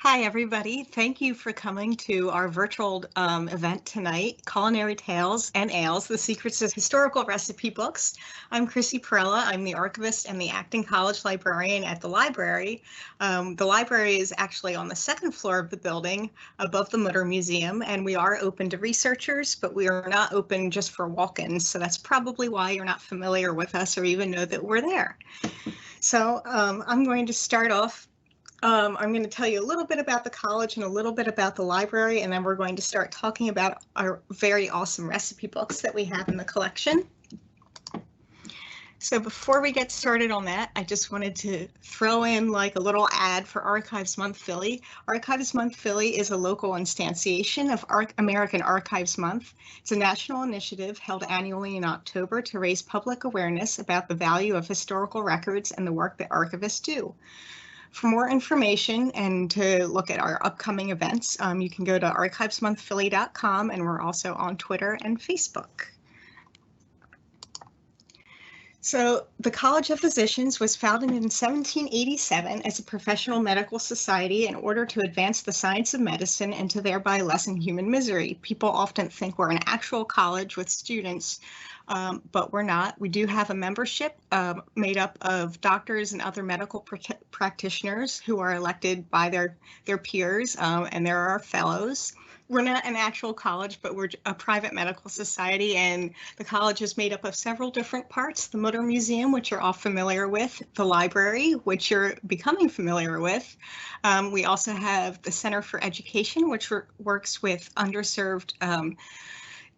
Hi, everybody. Thank you for coming to our virtual event tonight, Culinary Tales and Ails, The Secrets of Historical Recipe Books. I'm Chrissie Perella. I'm the archivist and the acting college librarian at the library. The library is actually on the second floor of the building above the Mutter Museum, and we are open to researchers, but we are not open just for walk-ins. So that's probably why you're not familiar with us or even know that we're there. So I'm going to start off. I'm going to tell you a little bit about the college and a little bit about the library, and then we're going to start talking about our very awesome recipe books that we have in the collection. So before we get started on that, I just wanted to throw in like a little ad for Archives Month Philly. Archives Month Philly is a local instantiation of American Archives Month. It's a national initiative held annually in October to raise public awareness about the value of historical records and the work that archivists do. For more information and to look at our upcoming events, you can go to archivesmonthphilly.com, and we're also on Twitter and Facebook. So the College of Physicians was founded in 1787 as a professional medical society in order to advance the science of medicine and to thereby lessen human misery. People often think we're an actual college with students, but we're not. We do have a membership made up of doctors and other medical practitioners who are elected by their peers, and there are fellows. We're not an actual college, but we're a private medical society, and the college is made up of several different parts. The Mutter Museum, which you're all familiar with, the library, which you're becoming familiar with. We also have the Center for Education, which works with underserved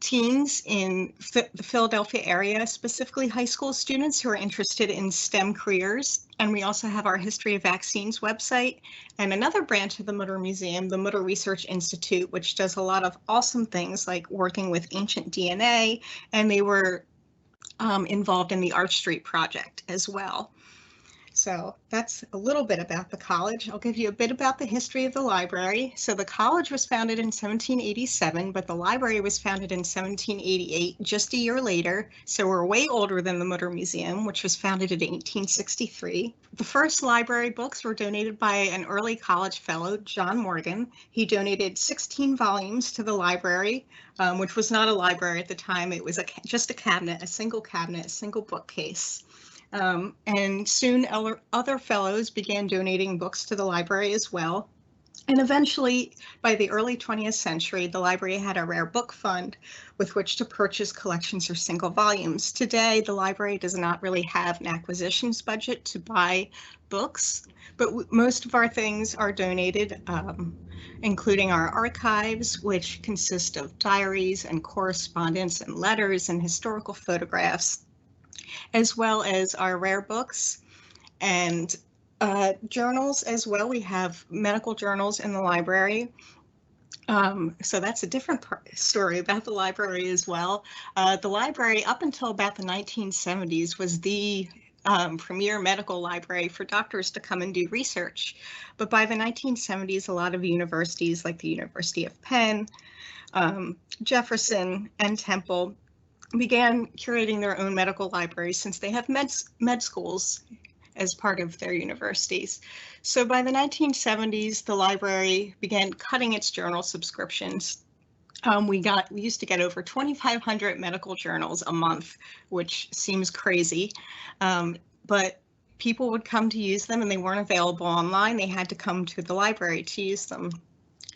teens in the Philadelphia area, specifically high school students who are interested in STEM careers. And we also have our History of Vaccines website and another branch of the Mutter Museum, the Mutter Research Institute, which does a lot of awesome things like working with ancient DNA, and they were involved in the Arch Street project as well. So that's a little bit about the college. I'll give you a bit about the history of the library. So the college was founded in 1787, but the library was founded in 1788, just a year later. So we're way older than the Mutter Museum, which was founded in 1863. The first library books were donated by an early college fellow, John Morgan. He donated 16 volumes to the library, which was not a library at the time. It was just a cabinet, a single bookcase. And soon other fellows began donating books to the library as well. And eventually, by the early 20th century, the library had a rare book fund with which to purchase collections or single volumes. Today, the library does not really have an acquisitions budget to buy books, but most of our things are donated, including our archives, which consist of diaries and correspondence and letters and historical photographs, as well as our rare books and journals as well. We have medical journals in the library. So that's a different story about the library as well. The library, up until about the 1970s, was the premier medical library for doctors to come and do research. But by the 1970s, a lot of universities like the University of Penn, Jefferson, and Temple began curating their own medical libraries since they have med schools as part of their universities. So by the 1970s, the library began cutting its journal subscriptions. We used to get over 2,500 medical journals a month, which seems crazy, but people would come to use them and they weren't available online. They had to come to the library to use them.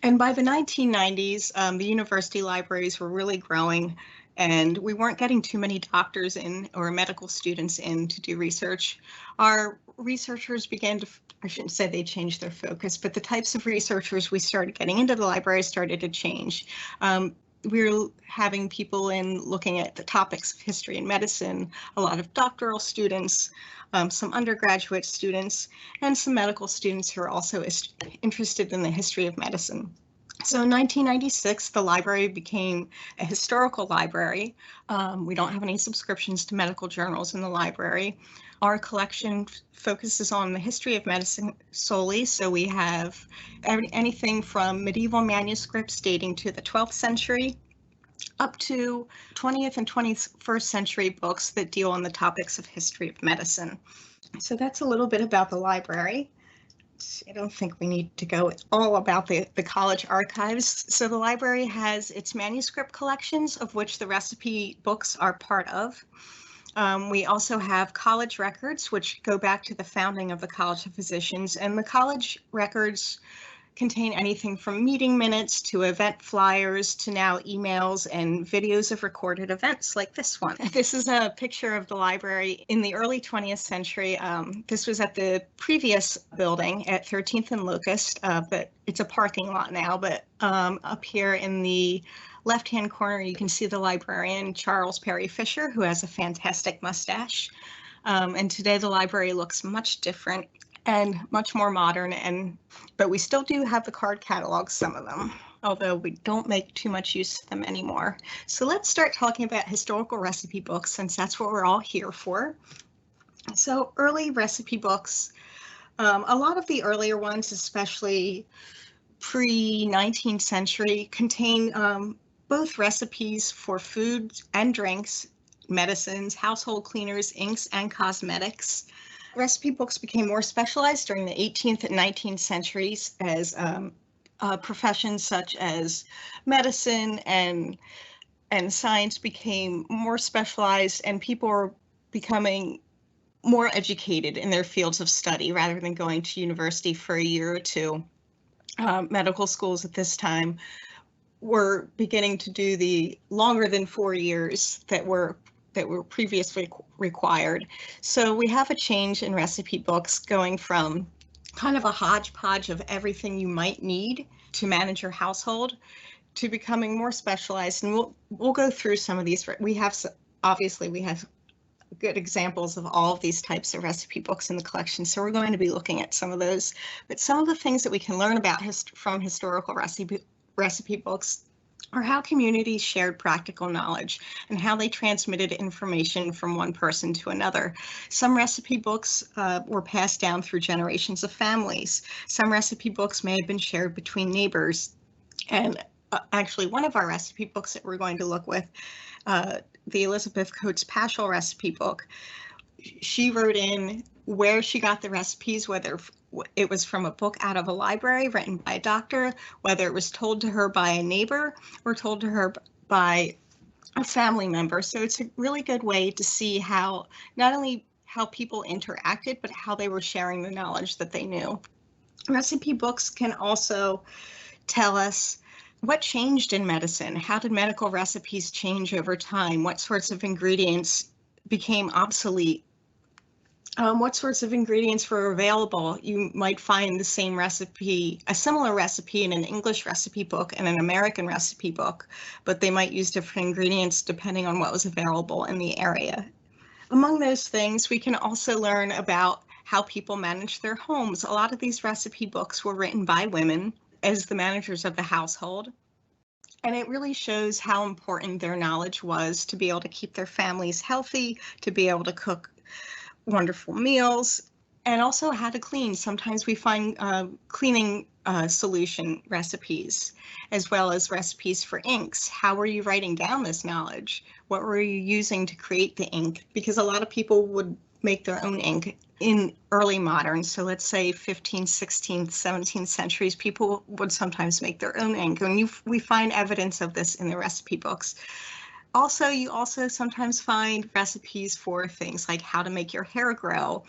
And by the 1990s, the university libraries were really growing, and we weren't getting too many doctors in or medical students in to do research. Our researchers began to, I shouldn't say they changed their focus, but the types of researchers we started getting into the library started to change. We were having people in looking at the topics of history and medicine, a lot of doctoral students, some undergraduate students, and some medical students who are also interested in the history of medicine. So in 1996, the library became a historical library. We don't have any subscriptions to medical journals in the library. Our collection focuses on the history of medicine solely, so we have anything from medieval manuscripts dating to the 12th century up to 20th and 21st century books that deal on the topics of history of medicine. So that's a little bit about the library. I don't think we need to go all about the college archives. So the library has its manuscript collections, of which the recipe books are part of. We also have college records, which go back to the founding of the College of Physicians, and the college records contain anything from meeting minutes to event flyers to now emails and videos of recorded events like this one. This is a picture of the library in the early 20th century. This was at the previous building at 13th and Locust, but it's a parking lot now. But up here in the left-hand corner, you can see the librarian, Charles Perry Fisher, who has a fantastic mustache. And today the library looks much different and much more modern, but we still do have the card catalogs, some of them, although we don't make too much use of them anymore. So let's start talking about historical recipe books, since that's what we're all here for. So early recipe books, a lot of the earlier ones, especially pre-19th century, contain both recipes for foods and drinks, medicines, household cleaners, inks, and cosmetics. Recipe books became more specialized during the 18th and 19th centuries as professions such as medicine and science became more specialized, and people were becoming more educated in their fields of study rather than going to university for a year or two. Medical schools at this time were beginning to do the longer than 4 years that were previously required. So we have a change in recipe books going from kind of a hodgepodge of everything you might need to manage your household to becoming more specialized. And we'll go through some of these. We have good examples of all of these types of recipe books in the collection. So we're going to be looking at some of those. But some of the things that we can learn about from historical recipe books or how communities shared practical knowledge and how they transmitted information from one person to another. Some recipe books were passed down through generations of families. Some recipe books may have been shared between neighbors. And actually, one of our recipe books that we're going to look with, the Elizabeth Coates Paschall recipe book, she wrote in where she got the recipes, whether it was from a book out of a library written by a doctor, whether it was told to her by a neighbor or told to her by a family member. So it's a really good way to see how not only how people interacted, but how they were sharing the knowledge that they knew. Recipe books can also tell us what changed in medicine. How did medical recipes change over time? What sorts of ingredients became obsolete? What sorts of ingredients were available? You might find the same recipe, a similar recipe in an English recipe book and an American recipe book, but they might use different ingredients depending on what was available in the area. Among those things, we can also learn about how people managed their homes. A lot of these recipe books were written by women as the managers of the household. And it really shows how important their knowledge was to be able to keep their families healthy, to be able to cook wonderful meals, and also how to clean. Sometimes we find cleaning solution recipes, as well as recipes for inks. How were you writing down this knowledge? What were you using to create the ink? Because a lot of people would make their own ink in early modern. So let's say 15th, 16th, 17th centuries, people would sometimes make their own ink. And we find evidence of this in the recipe books. Also, you also sometimes find recipes for things like how to make your hair grow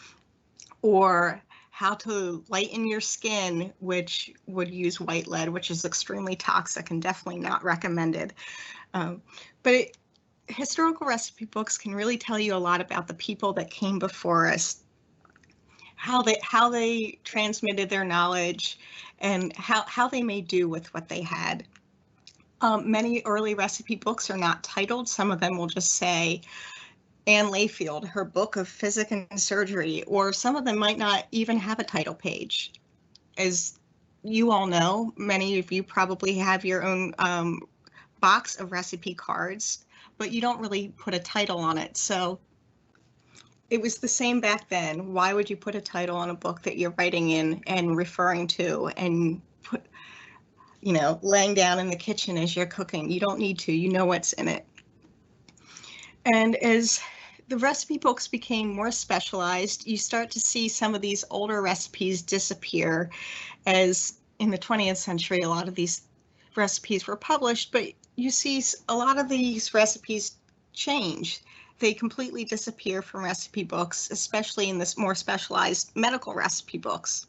or how to lighten your skin, which would use white lead, which is extremely toxic and definitely not recommended. Historical recipe books can really tell you a lot about the people that came before us, how they transmitted their knowledge, and how they made do with what they had. Many early recipe books are not titled. Some of them will just say Anne Layfielde, her book of Physicke and surgery, or some of them might not even have a title page. As you all know, many of you probably have your own box of recipe cards, but you don't really put a title on it. So it was the same back then. Why would you put a title on a book that you're writing in and referring to and laying down in the kitchen as you're cooking? You don't need to, you know what's in it. And as the recipe books became more specialized. You start to see some of these older recipes disappear, as in the 20th century, a lot of these recipes were published, but you see a lot of these recipes change. They completely disappear from recipe books, especially in this more specialized medical recipe books,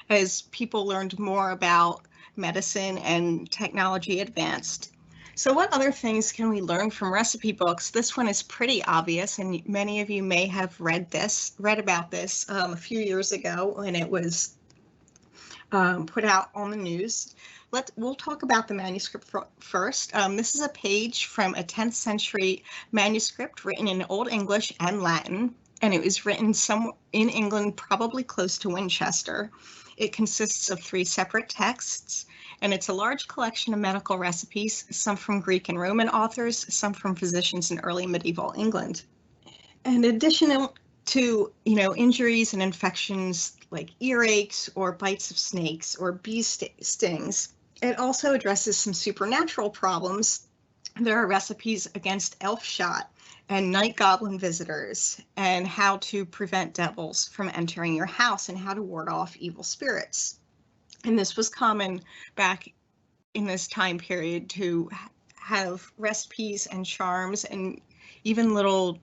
as people learned more about medicine and technology advanced. So what other things can we learn from recipe books? This one is pretty obvious, and many of you may have read about this a few years ago when it was put out on the news. We'll talk about the manuscript first. This is a page from a 10th century manuscript written in Old English and Latin, and it was written somewhere in England, probably close to Winchester. It consists of 3 separate texts, and it's a large collection of medical recipes, some from Greek and Roman authors, some from physicians in early medieval England. In addition to, injuries and infections like earaches or bites of snakes or bee stings, it also addresses some supernatural problems. There are recipes against elf shot and night goblin visitors, and how to prevent devils from entering your house and how to ward off evil spirits. And this was common back in this time period to have recipes and charms and even little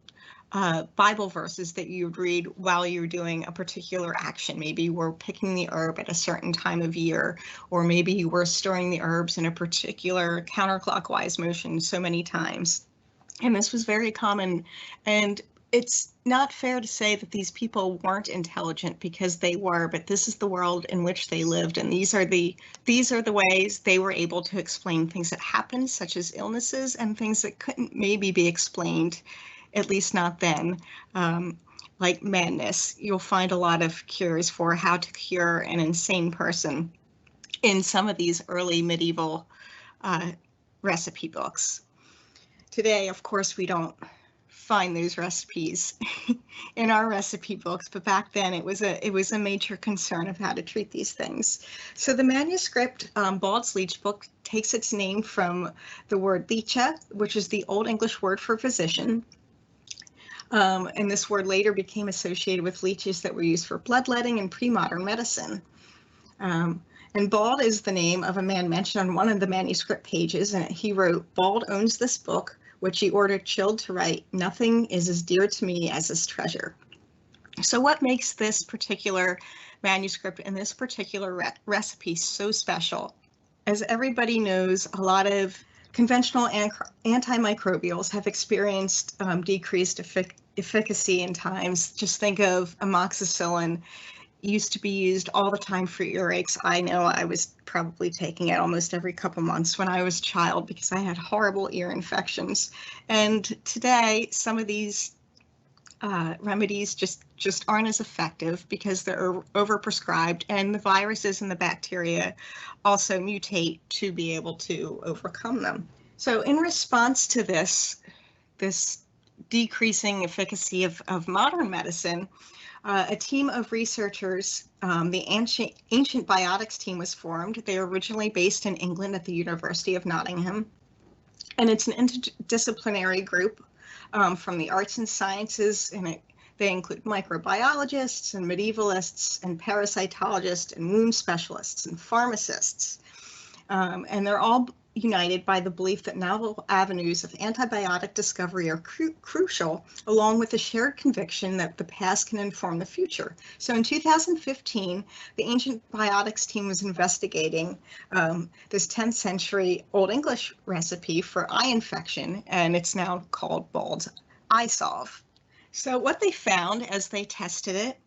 Bible verses that you would read while you're doing a particular action. Maybe you were picking the herb at a certain time of year, or maybe you were stirring the herbs in a particular counterclockwise motion so many times. And this was very common. And it's not fair to say that these people weren't intelligent, because they were, but this is the world in which they lived, and these are the ways they were able to explain things that happened, such as illnesses and things that couldn't maybe be explained, at least not then, like madness. You'll find a lot of cures for how to cure an insane person in some of these early medieval recipe books. Today, of course, we don't find those recipes in our recipe books, but back then it was a major concern of how to treat these things. So the manuscript, Bald's Leech Book, takes its name from the word lecha, which is the Old English word for physician. And this word later became associated with leeches that were used for bloodletting in pre-modern medicine. And Bald is the name of a man mentioned on one of the manuscript pages, and he wrote, "Bald owns this book, which he ordered Childe to write. Nothing is as dear to me as his treasure." So what makes this particular manuscript and this particular recipe so special? As everybody knows, a lot of conventional antimicrobials have experienced decreased efficacy in times. Just think of amoxicillin. Used to be used all the time for earaches. I know I was probably taking it almost every couple months when I was a child because I had horrible ear infections. And today, some of these remedies just aren't as effective because they're overprescribed, and the viruses and the bacteria also mutate to be able to overcome them. So in response to this decreasing efficacy of modern medicine, a team of researchers, the ancient biotics team, was formed. They were originally based in England at the University of Nottingham. And it's an interdisciplinary group from the arts and sciences, and they include microbiologists and medievalists and parasitologists and wound specialists and pharmacists. And they're all united by the belief that novel avenues of antibiotic discovery are crucial, along with the shared conviction that the past can inform the future. So in 2015, the ancient biotics team was investigating this 10th century Old English recipe for eye infection, and it's now called Bald's Eye Salve. So what they found as they tested it,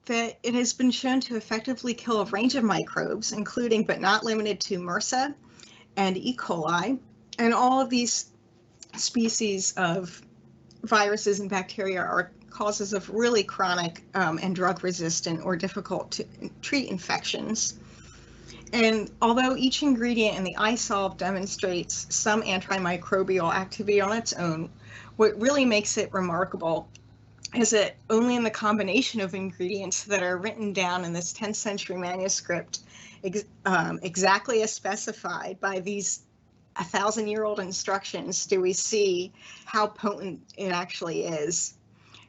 that it has been shown to effectively kill a range of microbes, including but not limited to MRSA and E. coli, and all of these species of viruses and bacteria are causes of really chronic and drug-resistant or difficult to treat infections. And although each ingredient in the eye salve demonstrates some antimicrobial activity on its own, what really makes it remarkable is that only in the combination of ingredients that are written down in this 10th century manuscript exactly as specified by these 1,000-year-old instructions do we see how potent it actually is.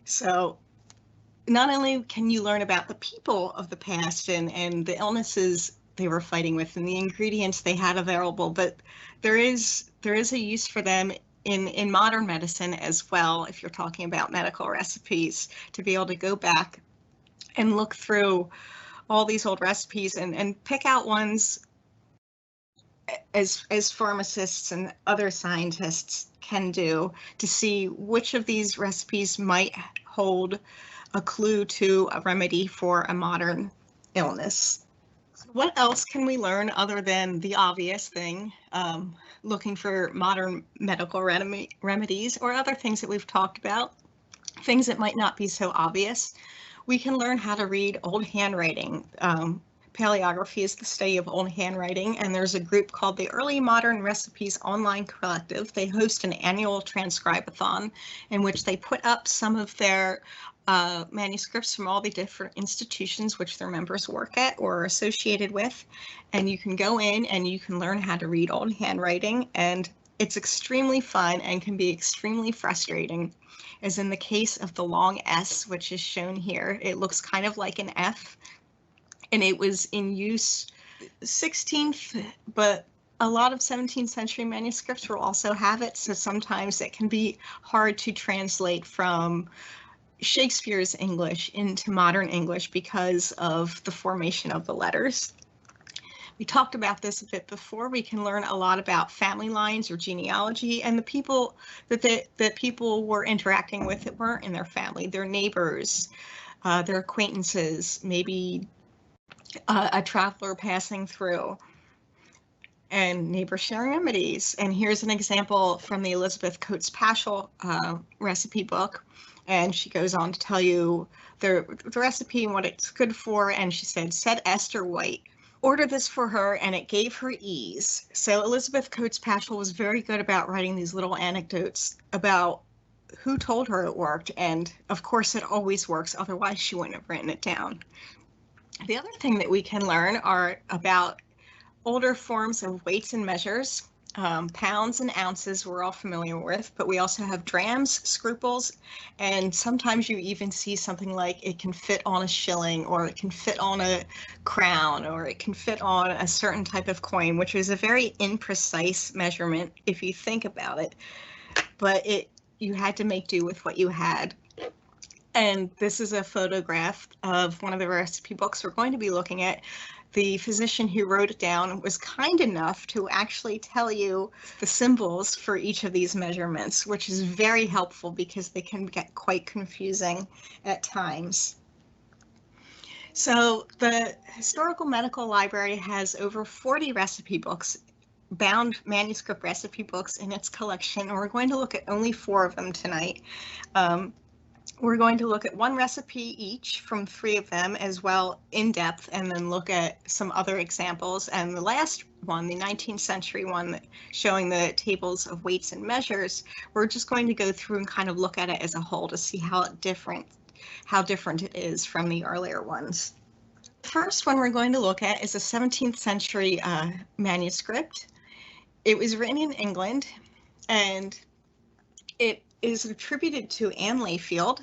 So not only can you learn about the people of the past and the illnesses they were fighting with and the ingredients they had available, but there is a use for them in modern medicine as well, if you're talking about medical recipes, to be able to go back and look through all these old recipes and pick out ones as pharmacists and other scientists can do, to see which of these recipes might hold a clue to a remedy for a modern illness. What else can we learn other than the obvious thing, looking for modern medical remedies, or other things that we've talked about, things that might not be so obvious? We can learn how to read old handwriting. Paleography is the study of old handwriting, and there's a group called the Early Modern Recipes Online Collective. They host an annual transcribe-a-thon in which they put up some of their manuscripts from all the different institutions which their members work at or are associated with, and you can go in and you can learn how to read old handwriting, and it's extremely fun and can be extremely frustrating, as in the case of the long S, which is shown here. It looks kind of like an F, and it was in use 16th, but a lot of 17th century manuscripts will also have it, so sometimes it can be hard to translate from Shakespeare's English into modern English because of the formation of the letters. We talked about this a bit before. We can learn a lot about family lines or genealogy and the people that people were interacting with that weren't in their family, their neighbors, their acquaintances, maybe a traveler passing through, and neighbor sharing remedies. And here's an example from the Elizabeth Coates Paschall recipe book. And she goes on to tell you the recipe and what it's good for. And she said Esther White, order this for her, and it gave her ease. So Elizabeth Coates Paschall was very good about writing these little anecdotes about who told her it worked. And of course it always works, otherwise she wouldn't have written it down. The other thing that we can learn are about older forms of weights and measures. Pounds and ounces we're all familiar with, but we also have drams, scruples, and sometimes you even see something like it can fit on a shilling, or it can fit on a crown, or it can fit on a certain type of coin, which is a very imprecise measurement if you think about it, but you had to make do with what you had. And this is a photograph of one of the recipe books we're going to be looking at. The physician who wrote it down was kind enough to actually tell you the symbols for each of these measurements, which is very helpful because they can get quite confusing at times. So the Historical Medical Library has over 40 recipe books, bound manuscript recipe books in its collection, and we're going to look at only 4 of them tonight. We're going to look at one recipe each from 3 of them as well in depth, and then look at some other examples. And the last one, the 19th century one showing the tables of weights and measures, we're just going to go through and kind of look at it as a whole to see how different it is from the earlier ones. The first one we're going to look at is a 17th century manuscript. It was written in England, and it is attributed to Anne Layfielde.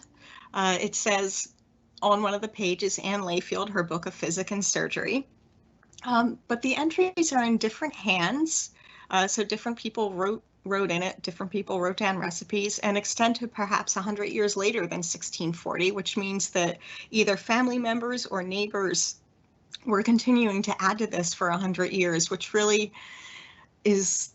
It says on one of the pages, Anne Layfielde, her book of Physicke and Surgery. But the entries are in different hands, so different people wrote in it, different people wrote down recipes, and extend to perhaps 100 years later than 1640, which means that either family members or neighbors were continuing to add to this for 100 years, which really is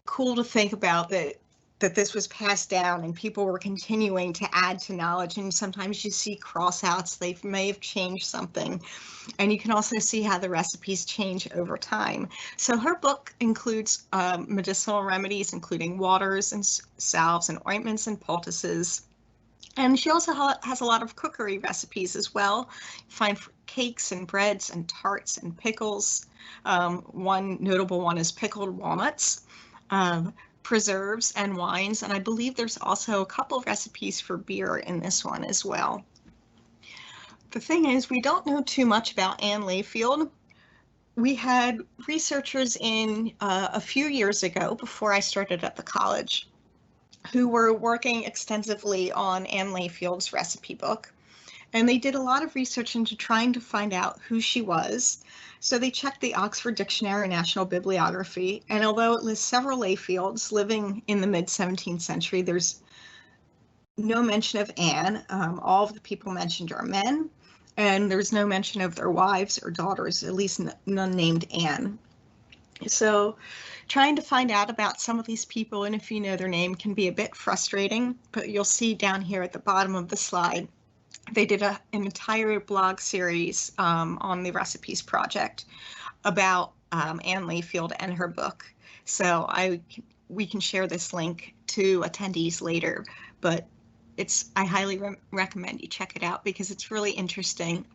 cool to think about, that this was passed down and people were continuing to add to knowledge. And sometimes you see crossouts, they may have changed something. And you can also see how the recipes change over time. So her book includes medicinal remedies, including waters and salves and ointments and poultices. And she also has a lot of cookery recipes as well. You find cakes and breads and tarts and pickles. One notable one is pickled walnuts. Preserves and wines, and I believe there's also a couple of recipes for beer in this one as well. The thing is, we don't know too much about Anne Layfielde. we had researchers in a few years ago, before I started at the college, who were working extensively on Anne Layfield's recipe book. And they did a lot of research into trying to find out who she was. So they checked the Oxford Dictionary and National Bibliography. And although it lists several Layfields living in the mid-17th century, there's no mention of Anne. All of the people mentioned are men, and there's no mention of their wives or daughters, at least none named Anne. So trying to find out about some of these people, and if you know their name, can be a bit frustrating, but you'll see down here at the bottom of the slide, they did an entire blog series on the Recipes Project about Anne Layfield and her book. So we can share this link to attendees later, but I highly recommend you check it out because it's really interesting.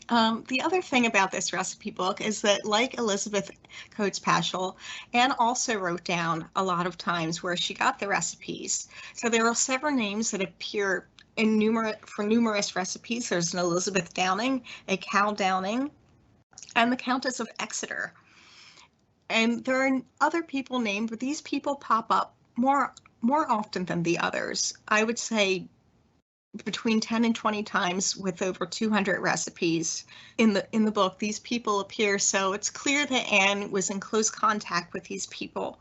The other thing about this recipe book is that, like Elizabeth Coates Paschall, Anne also wrote down a lot of times where she got the recipes. So there are several names that appear in numerous recipes. There's an Elizabeth Downing, a Cal Downing, and the Countess of Exeter. And there are other people named, but these people pop up more often than the others. I would say between 10 and 20 times with over 200 recipes in the book. These people appear, so it's clear that Anne was in close contact with these people,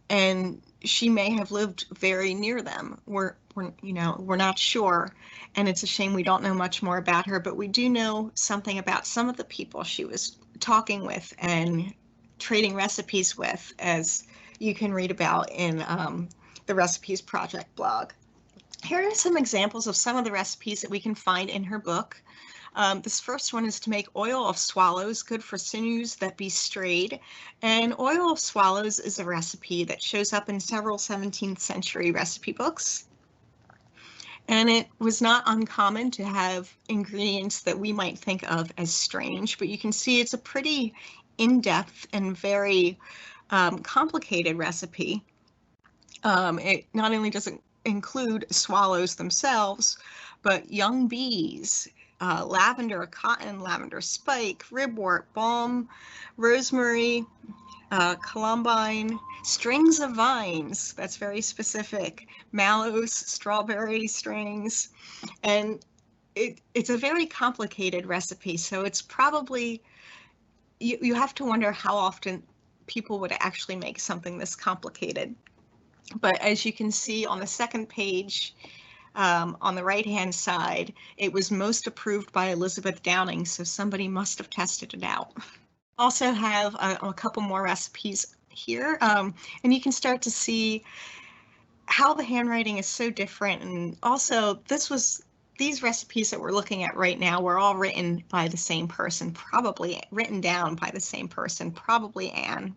and she may have lived very near them. We're not sure, and it's a shame we don't know much more about her, but we do know something about some of the people she was talking with and trading recipes with, as you can read about in the Recipes Project blog. Here are some examples of some of the recipes that we can find in her book. This first one is to make oil of swallows, good for sinews that be strayed. And oil of swallows is a recipe that shows up in several 17th century recipe books. And it was not uncommon to have ingredients that we might think of as strange, but you can see it's a pretty in-depth and very complicated recipe. It not only does it include swallows themselves, but young bees, lavender, cotton, lavender spike, ribwort, balm, rosemary, columbine, strings of vines, that's very specific, mallows, strawberry strings, and it's a very complicated recipe, so it's probably, you have to wonder how often people would actually make something this complicated. But as you can see on the second page, on the right-hand side, it was most approved by Elizabeth Downing, so somebody must have tested it out. Also have a couple more recipes here, and you can start to see how the handwriting is so different. And also, these recipes that we're looking at right now were all written by the same person, probably written down by the same person, probably Anne.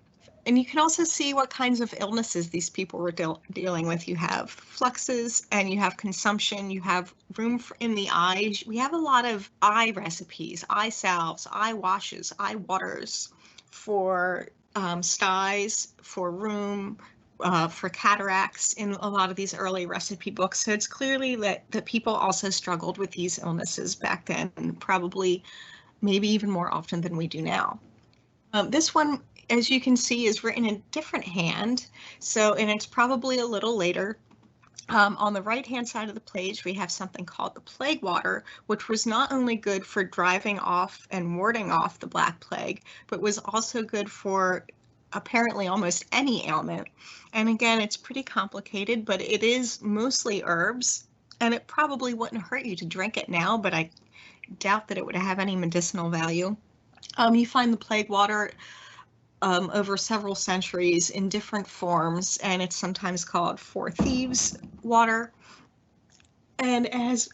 And you can also see what kinds of illnesses these people were dealing with. You have fluxes and you have consumption, you have room in the eyes. We have a lot of eye recipes, eye salves, eye washes, eye waters for styes, for rheum, for cataracts in a lot of these early recipe books. So it's clearly that people also struggled with these illnesses back then, and probably maybe even more often than we do now. This one, as you can see, is written in a different hand, and it's probably a little later. On the right-hand side of the page, we have something called the plague water, which was not only good for driving off and warding off the Black Plague, but was also good for apparently almost any ailment. And again, it's pretty complicated, but it is mostly herbs, and it probably wouldn't hurt you to drink it now, but I doubt that it would have any medicinal value. You find the plague water over several centuries in different forms, and it's sometimes called Four Thieves water, and it has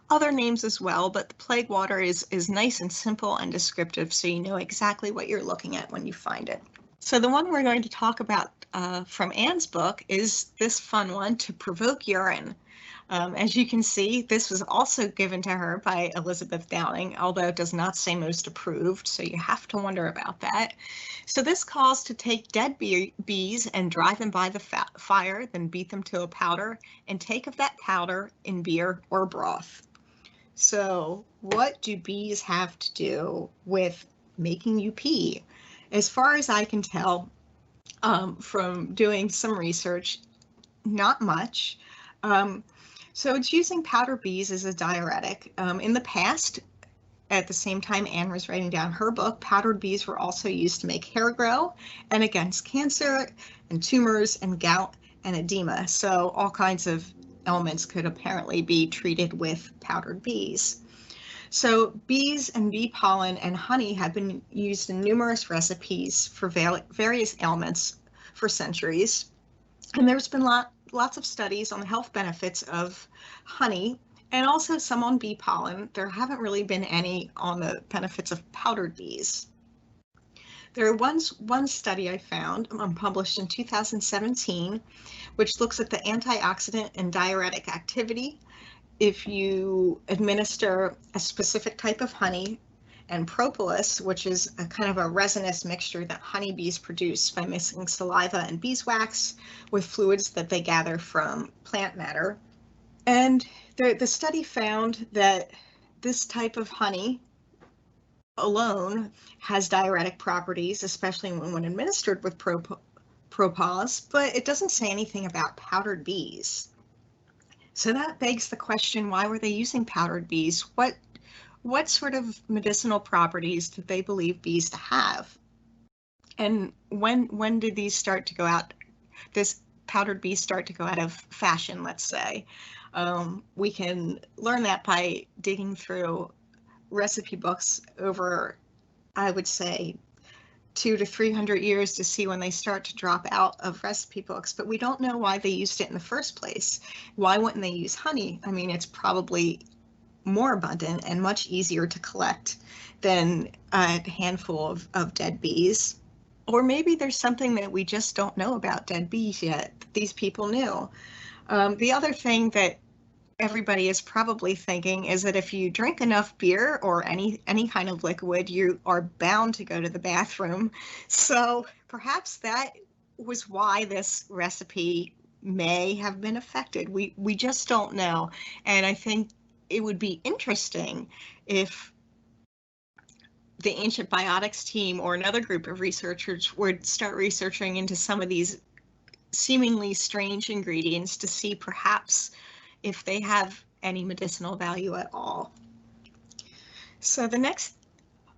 other names as well, but the plague water is nice and simple and descriptive, so you know exactly what you're looking at when you find it. So the one we're going to talk about from Anne's book is this fun one, To Provoke Urine. As you can see, this was also given to her by Elizabeth Downing, although it does not say most approved, so you have to wonder about that. So this calls to take dead bees and drive them by the fire, then beat them to a powder, and take of that powder in beer or broth. So what do bees have to do with making you pee? As far as I can tell, from doing some research, not much. So it's using powdered bees as a diuretic. In the past, at the same time Anne was writing down her book, powdered bees were also used to make hair grow and against cancer and tumors and gout and edema. So all kinds of ailments could apparently be treated with powdered bees. So bees and bee pollen and honey have been used in numerous recipes for various ailments for centuries. And there's been lots of studies on the health benefits of honey and also some on bee pollen. There haven't really been any on the benefits of powdered bees. There was one study I found, published in 2017, which looks at the antioxidant and diuretic activity if you administer a specific type of honey and propolis, which is a kind of a resinous mixture that honeybees produce by mixing saliva and beeswax with fluids that they gather from plant matter. And the study found that this type of honey alone has diuretic properties, especially when administered with propolis, but it doesn't say anything about powdered bees. So that begs the question, why were they using powdered bees? What sort of medicinal properties did they believe bees to have? And when did these start to go out, this powdered bees start to go out of fashion, let's say? We can learn that by digging through recipe books over, I would say, 200 to 300 years to see when they start to drop out of recipe books, but we don't know why they used it in the first place. Why wouldn't they use honey? I mean, it's probably more abundant and much easier to collect than a handful of dead bees. Or maybe there's something that we just don't know about dead bees yet that these people knew. The other thing that everybody is probably thinking is that if you drink enough beer or any kind of liquid, you are bound to go to the bathroom. So perhaps that was why this recipe may have been affected. We just don't know. And I think it would be interesting if the ancient biotics team or another group of researchers would start researching into some of these seemingly strange ingredients to see perhaps if they have any medicinal value at all. So the next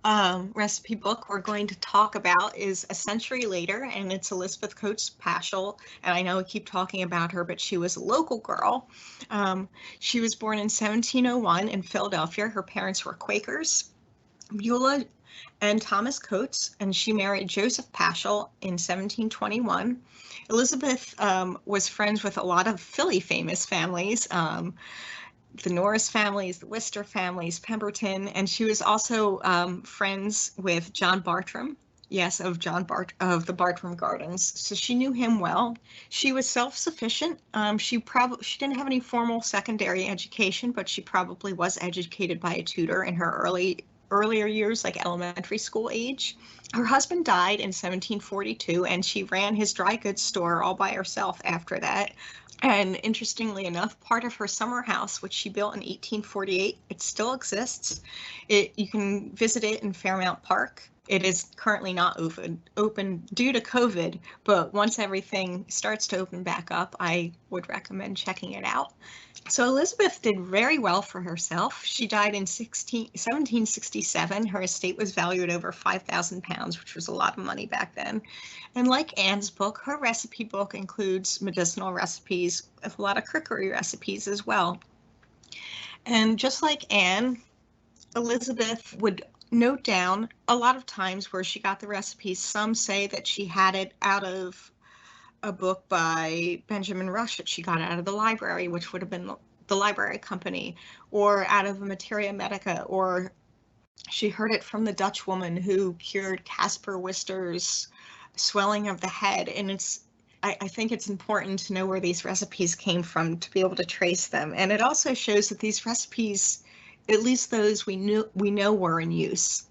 recipe book we're going to talk about is a century later, and it's Elizabeth Coates Paschall. And I know I keep talking about her, but she was a local girl. She was born in 1701 in Philadelphia. Her parents were Quakers, Beulah and Thomas Coates, and she married Joseph Paschall in 1721. Elizabeth was friends with a lot of Philly famous families, the Norris families, the Worcester families, Pemberton, and she was also friends with John Bartram, yes, of the Bartram Gardens. So she knew him well. She was self-sufficient. She didn't have any formal secondary education, but she probably was educated by a tutor in her earlier years, like elementary school age. Her husband died in 1742, and she ran his dry goods store all by herself after that. And interestingly enough, part of her summer house, which she built in 1848, it still exists. You can visit it in Fairmount Park. It is currently not open due to COVID, but once everything starts to open back up, I would recommend checking it out. So Elizabeth did very well for herself. She died in 1767. Her estate was valued at over £5,000, which was a lot of money back then. And like Anne's book, her recipe book includes medicinal recipes with a lot of cookery recipes as well. And just like Anne, Elizabeth would note down a lot of times where she got the recipes. Some say that she had it out of a book by Benjamin Rush that she got out of the library, which would have been the library company, or out of a Materia Medica, or she heard it from the Dutch woman who cured Caspar Wister's swelling of the head. And I think it's important to know where these recipes came from to be able to trace them. And it also shows that these recipes, at least those we know were in use.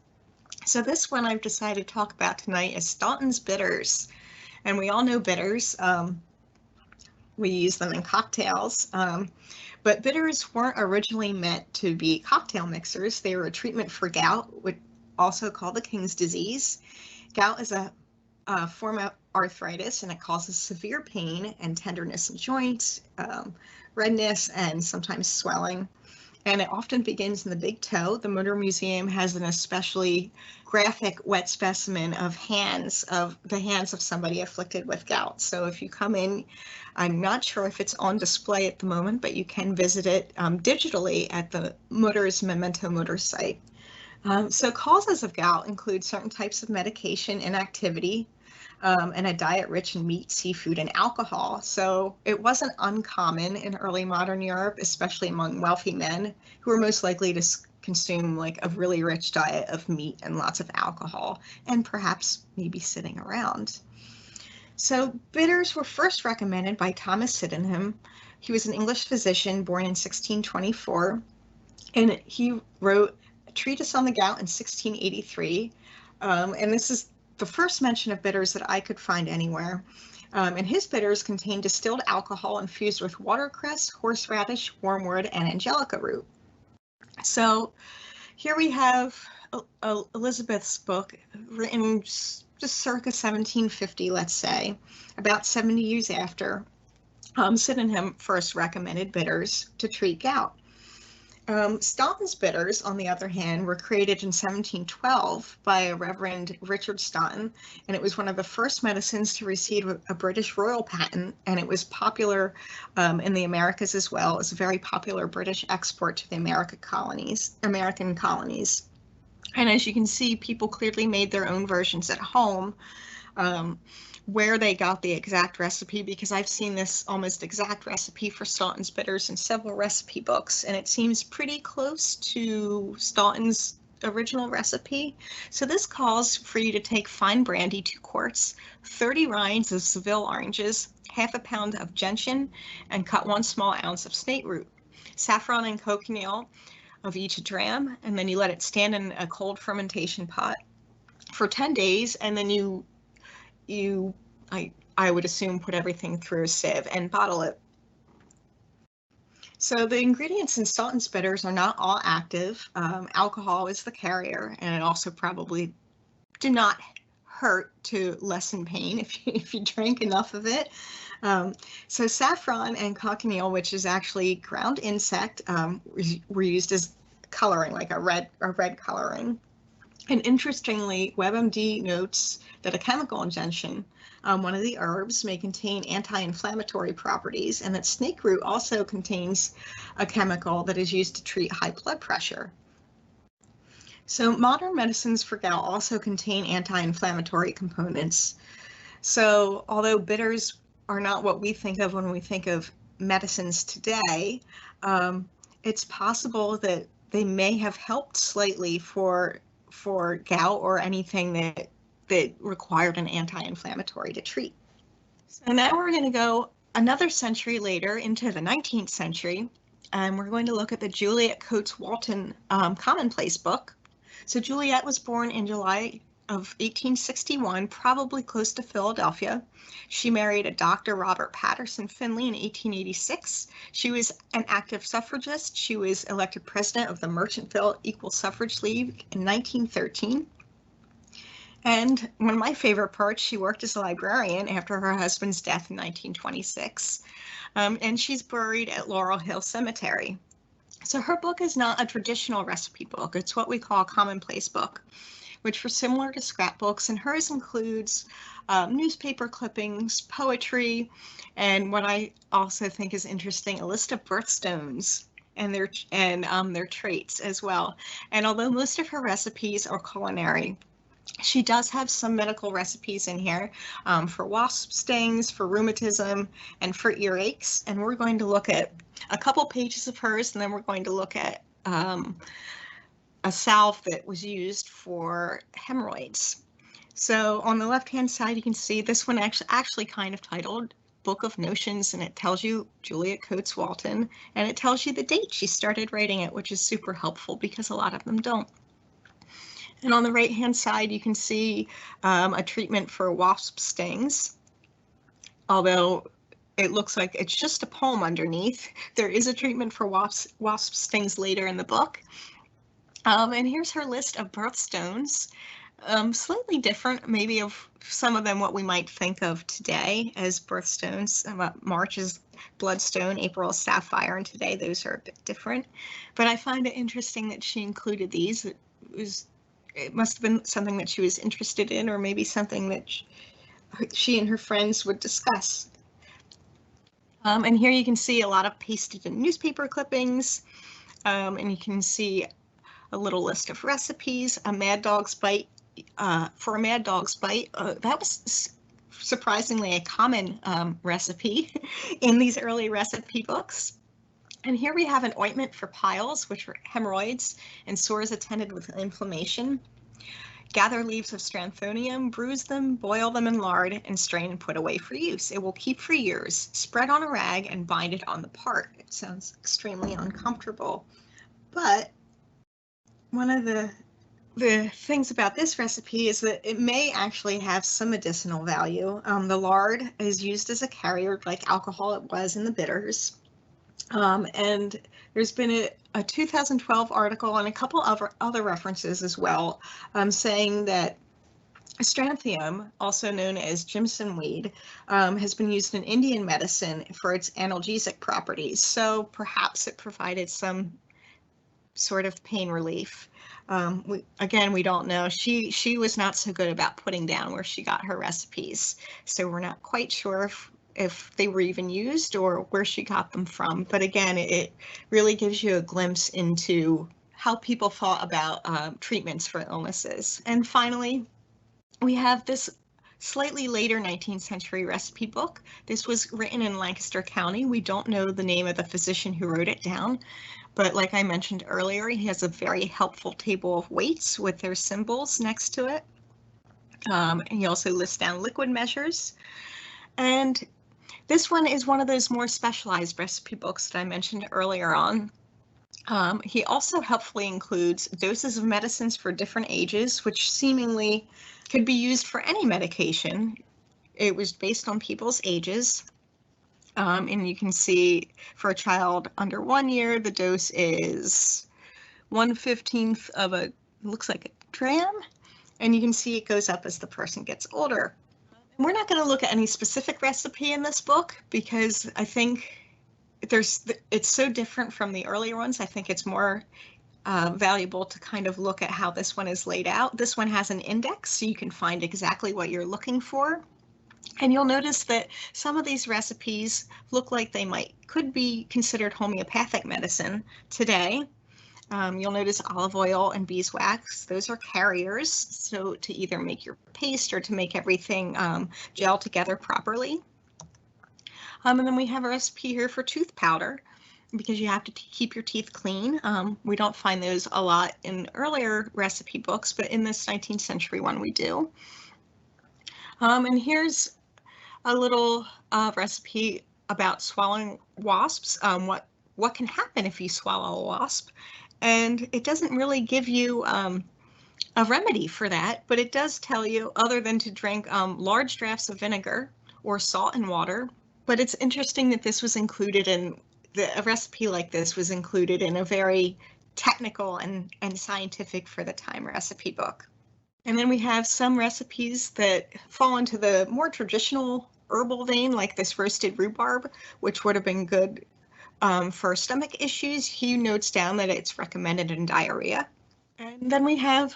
So this one I've decided to talk about tonight is Staunton's bitters. And we all know bitters. We use them in cocktails. But bitters weren't originally meant to be cocktail mixers. They were a treatment for gout, also called the king's disease. Gout is a form of arthritis, and it causes severe pain and tenderness in joints, redness, and sometimes swelling. And it often begins in the big toe. The Motor Museum has an especially graphic wet specimen of the hands of somebody afflicted with gout. So if you come in, I'm not sure if it's on display at the moment, but you can visit it digitally at the Motor's Memento Motor site. So causes of gout include certain types of medication, inactivity, and a diet rich in meat, seafood, and alcohol. So it wasn't uncommon in early modern Europe, especially among wealthy men who were most likely to consume like a really rich diet of meat and lots of alcohol, and perhaps maybe sitting around. So bitters were first recommended by Thomas Sydenham. He was an English physician born in 1624, and he wrote a treatise on the gout in 1683. And this is the first mention of bitters that I could find anywhere. And his bitters contain distilled alcohol infused with watercress, horseradish, wormwood, and angelica root. So here we have Elizabeth's book, written just circa 1750, let's say, about 70 years after Sydenham first recommended bitters to treat gout. Staunton's bitters, on the other hand, were created in 1712 by a Reverend Richard Staunton, and it was one of the first medicines to receive a British royal patent, and it was popular in the Americas as well as a very popular British export to the American colonies. And as you can see, people clearly made their own versions at home. Where they got the exact recipe, because I've seen this almost exact recipe for Staunton's bitters in several recipe books, and it seems pretty close to Staunton's original recipe. So this calls for you to take fine brandy, 2 quarts, 30 rinds of Seville oranges, half a pound of gentian, and cut 1 small ounce of snake root, saffron and cochineal of each a dram, and then you let it stand in a cold fermentation pot for 10 days, and then I would assume put everything through a sieve and bottle it. So the ingredients in Staunton's bitters are not all active. Alcohol is the carrier, and it also probably did not hurt to lessen pain if you drank enough of it. So saffron and cochineal, which is actually ground insect, were used as coloring, like a red coloring. And interestingly, WebMD notes that a chemical ingestion, one of the herbs, may contain anti-inflammatory properties, and that snake root also contains a chemical that is used to treat high blood pressure. So modern medicines for gout also contain anti-inflammatory components. So although bitters are not what we think of when we think of medicines today, it's possible that they may have helped slightly for gout or anything that required an anti-inflammatory to treat. So now we're going to go another century later into the 19th century, and we're going to look at the Juliet Coates Walton commonplace book. So Juliet was born in July of 1861, probably close to Philadelphia. She married a Dr. Robert Patterson Finley in 1886. She was an active suffragist. She was elected president of the Merchantville Equal Suffrage League in 1913. And one of my favorite parts, she worked as a librarian after her husband's death in 1926. And she's buried at Laurel Hill Cemetery. So her book is not a traditional recipe book. It's what we call a commonplace book, which are similar to scrapbooks, and hers includes newspaper clippings, poetry, and what I also think is interesting, a list of birthstones and their traits as well. And although most of her recipes are culinary, she does have some medical recipes in here for wasp stings, for rheumatism, and for earaches. And we're going to look at a couple pages of hers, and then we're going to look at a salve that was used for hemorrhoids. So on the left-hand side, you can see this one actually kind of titled Book of Notions, and it tells you Juliet Coates Walton, and it tells you the date she started writing it, which is super helpful because a lot of them don't. And on the right-hand side, you can see a treatment for wasp stings, although it looks like it's just a poem underneath. There is a treatment for wasp stings later in the book. And here's her list of birthstones. Slightly different, maybe of some of them what we might think of today as birthstones. March is bloodstone, April is sapphire, and today those are a bit different. But I find it interesting that she included these. It must have been something that she was interested in, or maybe something that she and her friends would discuss. And here you can see a lot of pasted in newspaper clippings, and you can see a little list of recipes. A Mad Dog's Bite. For a Mad Dog's Bite, that was surprisingly a common recipe in these early recipe books. And here we have an ointment for piles, which are hemorrhoids and sores attended with inflammation. Gather leaves of Stranthonium, bruise them, boil them in lard, and strain and put away for use. It will keep for years. Spread on a rag and bind it on the part. It sounds extremely uncomfortable. But one of the things about this recipe is that it may actually have some medicinal value. The lard is used as a carrier like alcohol it was in the bitters. And there's been a 2012 article and a couple of other references as well, saying that Strontium, also known as Jimson weed, has been used in Indian medicine for its analgesic properties. So perhaps it provided some sort of pain relief. We don't know. She was not so good about putting down where she got her recipes, so we're not quite sure if they were even used or where she got them from. But again, it really gives you a glimpse into how people thought about treatments for illnesses. And finally, we have this slightly later 19th century recipe book. This was written in Lancaster County. We don't know the name of the physician who wrote it down, but like I mentioned earlier, he has a very helpful table of weights with their symbols next to it. And he also lists down liquid measures. And this one is one of those more specialized recipe books that I mentioned earlier on. He also helpfully includes doses of medicines for different ages, which seemingly could be used for any medication. It was based on people's ages. And you can see for a child under 1 year, the dose is 1/15 of looks like a gram. And you can see it goes up as the person gets older. We're not going to look at any specific recipe in this book because I think it's so different from the earlier ones. I think it's more valuable to kind of look at how this one is laid out. This one has an index, so you can find exactly what you're looking for. And you'll notice that some of these recipes look like they could be considered homeopathic medicine today. You'll notice olive oil and beeswax. Those are carriers, so to either make your paste or to make everything gel together properly. And then we have a recipe here for tooth powder because you have to keep your teeth clean. We don't find those a lot in earlier recipe books, but in this 19th century one we do. And here's a little recipe about swallowing wasps, what can happen if you swallow a wasp. And it doesn't really give you a remedy for that, but it does tell you other than to drink large drafts of vinegar or salt and water. But it's interesting that this was included in a recipe like this was included in a very technical and scientific for the time recipe book. And then we have some recipes that fall into the more traditional herbal vein, like this roasted rhubarb, which would have been good for stomach issues. He notes down that it's recommended in diarrhea. And then we have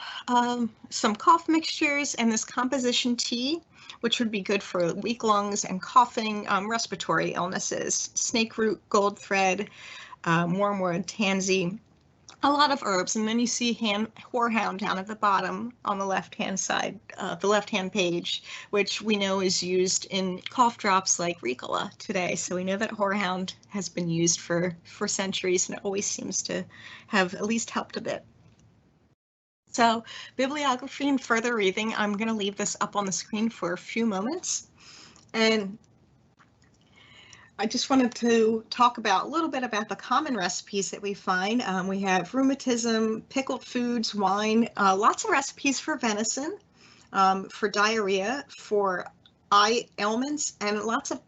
some cough mixtures and this composition tea, which would be good for weak lungs and coughing, respiratory illnesses. Snake root, gold thread, wormwood, tansy, a lot of herbs. And then you see horehound down at the bottom on the left-hand side, the left-hand page, which we know is used in cough drops like Ricola today. So we know that horehound has been used for centuries, and it always seems to have at least helped a bit. So bibliography and further reading, I'm going to leave this up on the screen for a few moments. And I just wanted to talk a little bit about the common recipes that we find. We have rheumatism, pickled foods, wine, lots of recipes for venison, for diarrhea, for eye ailments, and lots of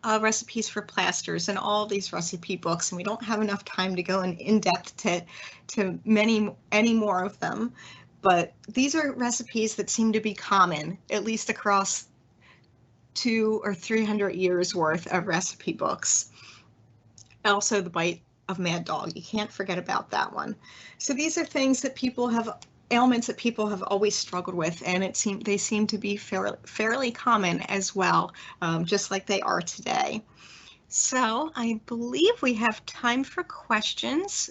recipes for plasters and all these recipe books, and we don't have enough time to go in depth to any more of them. But these are recipes that seem to be common, at least across 200 or 300 years worth of recipe books. Also, the bite of Mad Dog, you can't forget about that one. So these are things that ailments that people have always struggled with, and they seem to be fairly common as well, just like they are today. So I believe we have time for questions.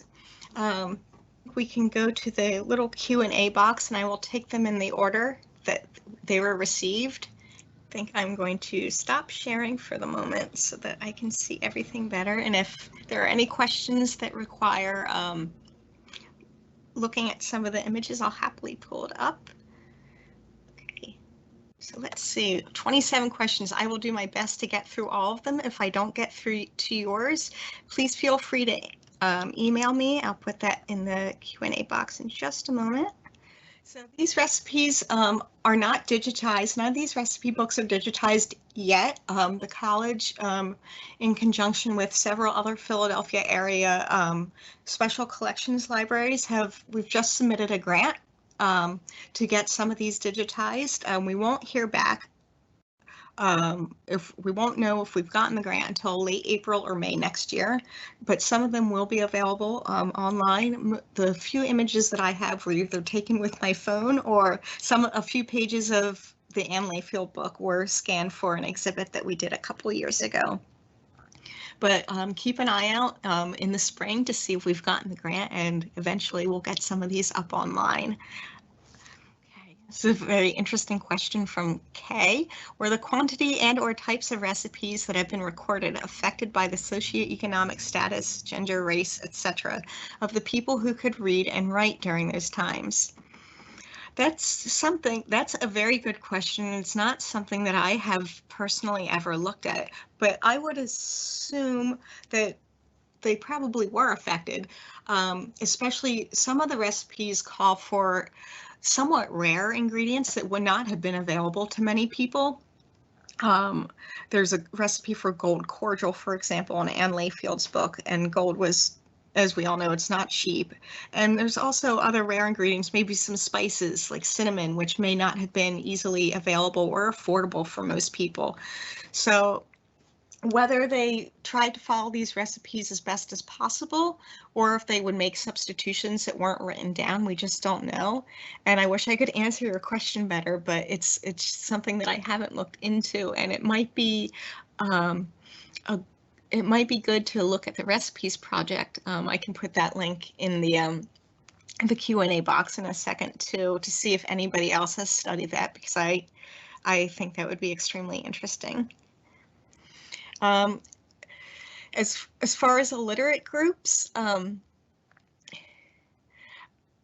We can go to the little Q&A box, and I will take them in the order that they were received. I think I'm going to stop sharing for the moment so that I can see everything better. And if there are any questions that require looking at some of the images, I'll happily pull it up. Okay, so let's see, 27 questions. I will do my best to get through all of them. If I don't get through to yours, please feel free to email me. I'll put that in the Q&A box in just a moment. So these recipes are not digitized. None of these recipe books are digitized yet. The college, in conjunction with several other Philadelphia area special collections libraries, we've just submitted a grant to get some of these digitized. We won't hear back. We won't know if we've gotten the grant until late April or May next year, but some of them will be available online. The few images that I have were either taken with my phone or a few pages of the Anne Layfielde book were scanned for an exhibit that we did a couple years ago. But keep an eye out in the spring to see if we've gotten the grant, and eventually we'll get some of these up online. This is a very interesting question from Kay. Were the quantity and/or types of recipes that have been recorded affected by the socioeconomic status, gender, race, etc., of the people who could read and write during those times? That's a very good question. It's not something that I have personally ever looked at, but I would assume that they probably were affected. Especially some of the recipes call for somewhat rare ingredients that would not have been available to many people. There's a recipe for gold cordial, for example, in Anne Layfield's book, and gold was, as we all know, it's not cheap. And there's also other rare ingredients, maybe some spices like cinnamon, which may not have been easily available or affordable for most people. So whether they tried to follow these recipes as best as possible, or if they would make substitutions that weren't written down, we just don't know. And I wish I could answer your question better, but it's something that I haven't looked into, and it might be good to look at the recipes project. I can put that link in the Q&A box in a second too, to see if anybody else has studied that, because I think that would be extremely interesting. As far as illiterate groups,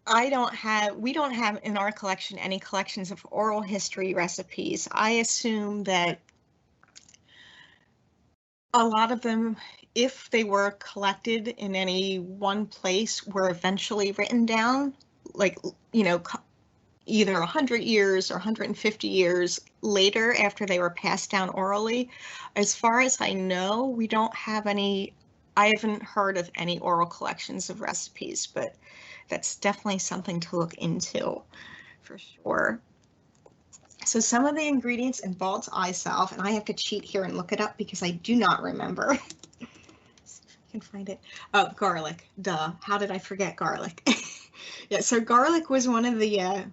we don't have in our collection any collections of oral history recipes. I assume that a lot of them, if they were collected in any one place, were eventually written down, like, either 100 years or 150 years later after they were passed down orally. As far as I know, we don't have any. I haven't heard of any oral collections of recipes, but that's definitely something to look into for sure. So some of the ingredients in Bald's eye salve, and I have to cheat here and look it up because I do not remember. See if I can find it. Oh, garlic. Duh. How did I forget garlic? Yeah, so garlic was one of the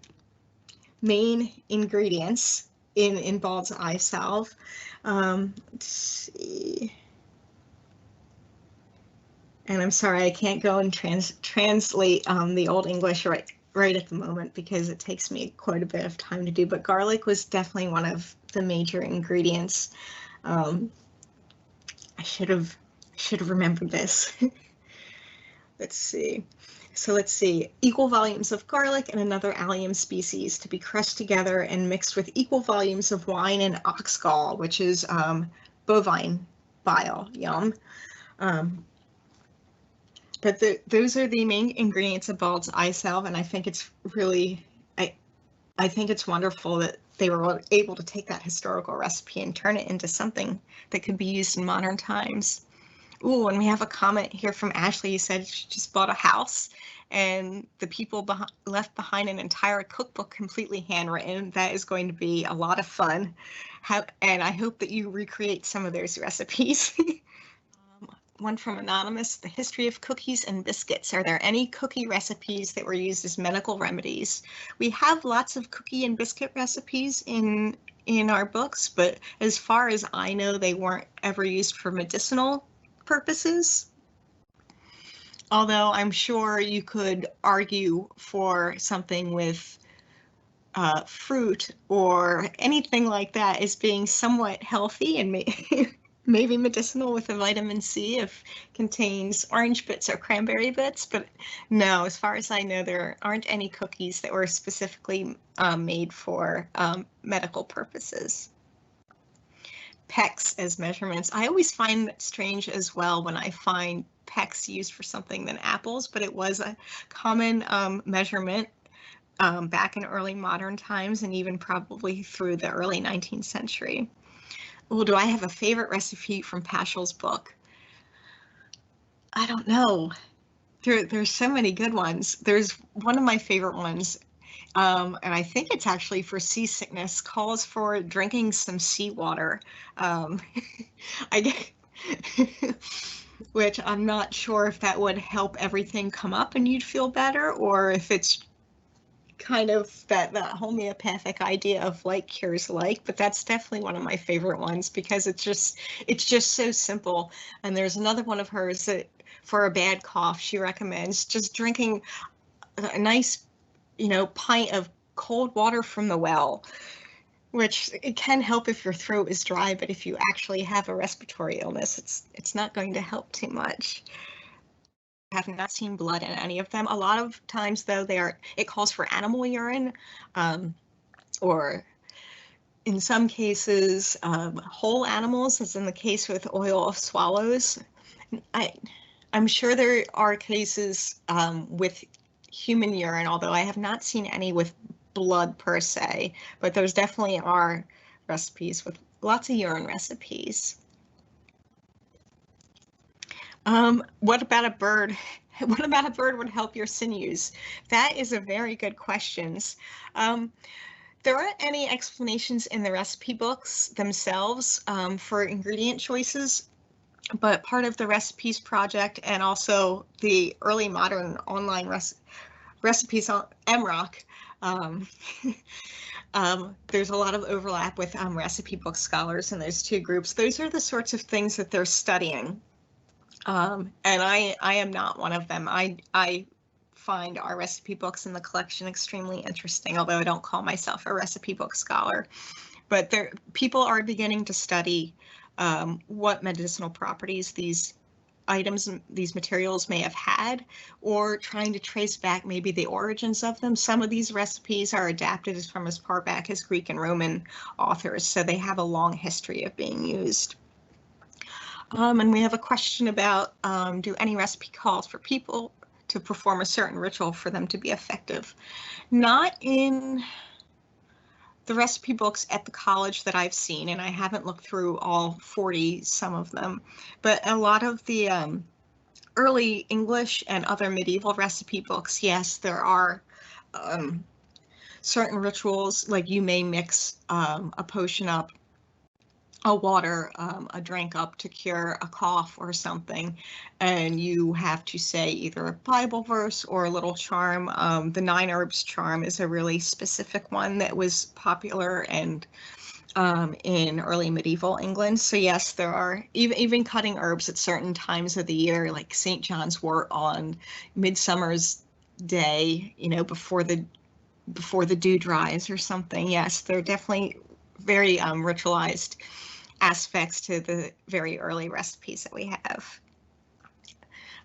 main ingredients in Bald's eye salve. Let's see. And I'm sorry, I can't go and translate the Old English right at the moment because it takes me quite a bit of time to do, but garlic was definitely one of the major ingredients. I should have remembered this. Let's see. So let's see, equal volumes of garlic and another allium species to be crushed together and mixed with equal volumes of wine and ox gall, which is bovine bile. Yum. But those are the main ingredients of Bald's eye salve, and I think it's really, I think it's wonderful that they were able to take that historical recipe and turn it into something that could be used in modern times. Ooh, and we have a comment here from Ashley. You said she just bought a house and the people left behind an entire cookbook completely handwritten. That is going to be a lot of fun. And I hope that you recreate some of those recipes. One from Anonymous, the history of cookies and biscuits. Are there any cookie recipes that were used as medical remedies? We have lots of cookie and biscuit recipes in our books, but as far as I know, they weren't ever used for medicinal purposes. Although I'm sure you could argue for something with fruit or anything like that as being somewhat healthy and maybe medicinal with a vitamin C if contains orange bits or cranberry bits. But no, as far as I know, there aren't any cookies that were specifically made for medical purposes. Pecks as measurements. I always find that strange as well when I find pecks used for something than apples, but it was a common measurement back in early modern times and even probably through the early 19th century. Well, do I have a favorite recipe from Paschall's book? I don't know. There's so many good ones. There's one of my favorite ones, and I think it's actually for seasickness, calls for drinking some seawater. Which I'm not sure if that would help everything come up and you'd feel better, or if it's kind of that homeopathic idea of like cures like, but that's definitely one of my favorite ones because it's just so simple. And there's another one of hers that for a bad cough, she recommends just drinking a nice, pint of cold water from the well, which it can help if your throat is dry, but if you actually have a respiratory illness, it's not going to help too much. I have not seen blood in any of them. A lot of times, though, it calls for animal urine, or in some cases, whole animals, as in the case with oil of swallows. I'm sure there are cases with human urine, although I have not seen any with blood per se, but there's definitely are recipes with lots of urine recipes. What about a bird? What about a bird would help your sinews? That is a very good question. There aren't any explanations in the recipe books themselves for ingredient choices, but part of the recipes project and also the early modern online recipes on MROC, there's a lot of overlap with recipe book scholars in those two groups. Those are the sorts of things that they're studying. And I am not one of them. I find our recipe books in the collection extremely interesting, although I don't call myself a recipe book scholar. But people are beginning to study what medicinal properties these items, these materials may have had, or trying to trace back maybe the origins of them. Some of these recipes are adapted from as far back as Greek and Roman authors, so they have a long history of being used. And we have a question about, do any recipe calls for people to perform a certain ritual for them to be effective? Not in the recipe books at the college that I've seen, and I haven't looked through all 40 some of them, but a lot of the early English and other medieval recipe books, yes, there are certain rituals, like you may mix a potion up, a water, a drink up to cure a cough or something, and you have to say either a Bible verse or a little charm. The 9 herbs charm is a really specific one that was popular and in early medieval England. So yes, there are even cutting herbs at certain times of the year, like St. John's wort on Midsummer's Day, before the dew dries or something. Yes, they're definitely very ritualized aspects to the very early recipes that we have.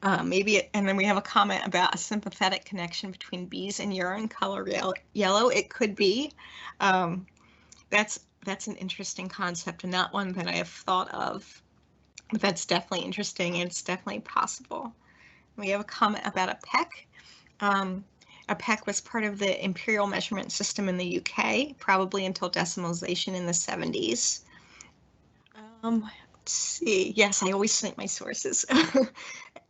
And then we have a comment about a sympathetic connection between bees and urine color yellow. It could be. That's an interesting concept and not one that I have thought of, but that's definitely interesting and it's definitely possible. We have a comment about a peck. A peck was part of the imperial measurement system in the UK, probably until decimalization in the 70s. Let's see. Yes, I always cite my sources.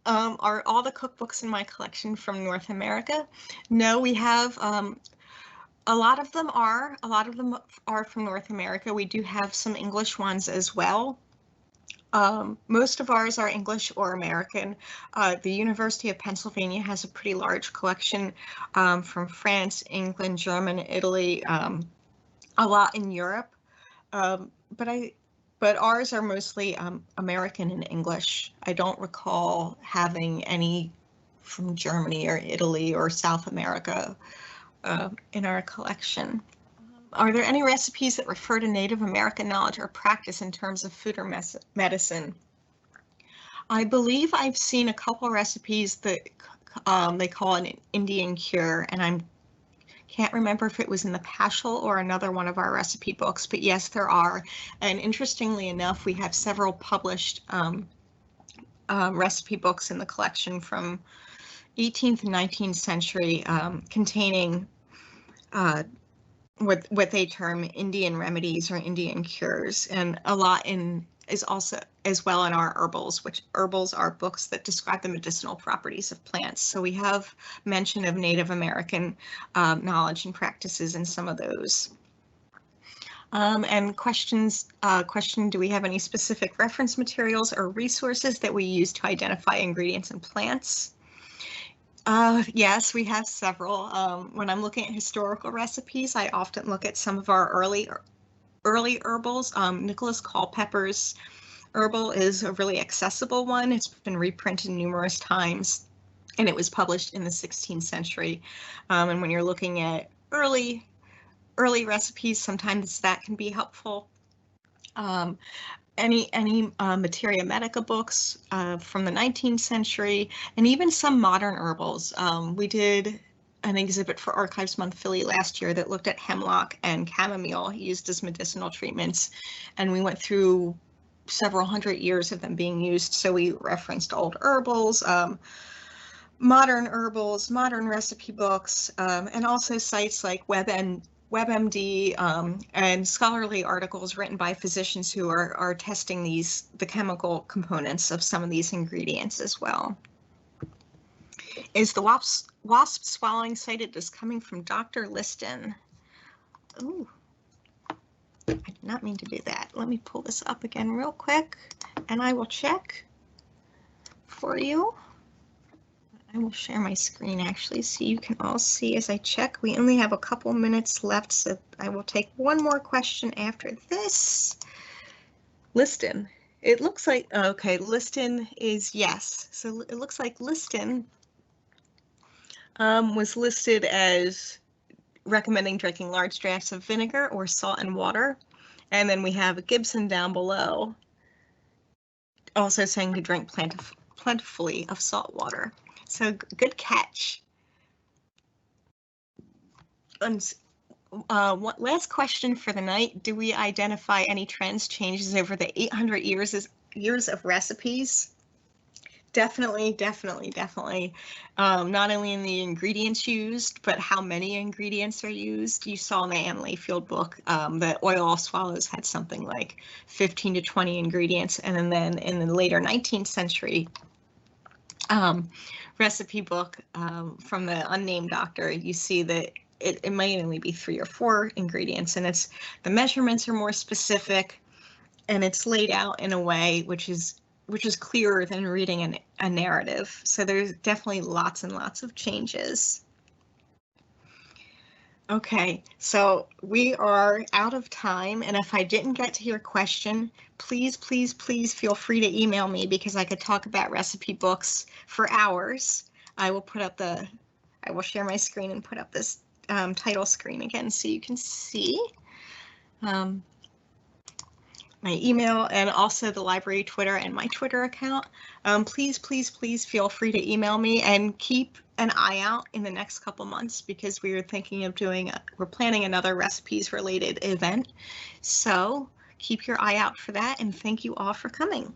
Are all the cookbooks in my collection from North America? No, we have a lot of them are. A lot of them are from North America. We do have some English ones as well. Most of ours are English or American. The University of Pennsylvania has a pretty large collection from France, England, German, Italy, a lot in Europe. But ours are mostly American and English. I don't recall having any from Germany or Italy or South America in our collection. Are there any recipes that refer to Native American knowledge or practice in terms of food or medicine? I believe I've seen a couple recipes that they call an Indian cure, and I can't remember if it was in the Paschall or another one of our recipe books, but yes, there are. And interestingly enough, we have several published recipe books in the collection from 18th and 19th century containing what they term Indian remedies or Indian cures, and a lot is also as well in our herbals, which herbals are books that describe the medicinal properties of plants. So we have mention of Native American knowledge and practices in some of those. And question, do we have any specific reference materials or resources that we use to identify ingredients in plants? Yes, we have several. When I'm looking at historical recipes, I often look at some of our early herbals. Nicholas Culpeper's herbal is a really accessible one. It's been reprinted numerous times, and it was published in the 16th century. And when you're looking at early recipes, sometimes that can be helpful. Any Materia Medica books from the 19th century, and even some modern herbals. We did an exhibit for Archives Month Philly last year that looked at hemlock and chamomile used as medicinal treatments, and we went through several hundred years of them being used. So we referenced old herbals, modern herbals, modern recipe books, and also sites like WebMD and scholarly articles written by physicians who are testing the chemical components of some of these ingredients as well. Is the wasp swallowing cited as coming from Dr. Liston? Ooh, I did not mean to do that. Let me pull this up again real quick, and I will check for you. I will share my screen actually so you can all see as I check. We only have a couple minutes left, so I will take one more question after this. Liston. It looks like, okay, Liston is yes. So it looks like Liston was listed as recommending drinking large drafts of vinegar or salt and water. And then we have Gibson down below also saying to drink plentifully of salt water. So good catch. And last question for the night. Do we identify any trends, changes over the 800 years of recipes? Definitely. Not only in the ingredients used, but how many ingredients are used. You saw in the Anne Layfielde book, the oil of swallows had something like 15 to 20 ingredients. And then in the later 19th century recipe book from the unnamed doctor, you see that it might only be 3 or 4 ingredients, and the measurements are more specific, and it's laid out in a way which is clearer than reading a narrative. So there's definitely lots and lots of changes. Okay, so we are out of time, and if I didn't get to your question, please feel free to email me, because I could talk about recipe books for hours. I will share my screen and put up this title screen again so you can see my email, and also the library Twitter and my Twitter account. Please feel free to email me, and keep an eye out in the next couple months, because we're planning another recipes related event. So keep your eye out for that, and thank you all for coming.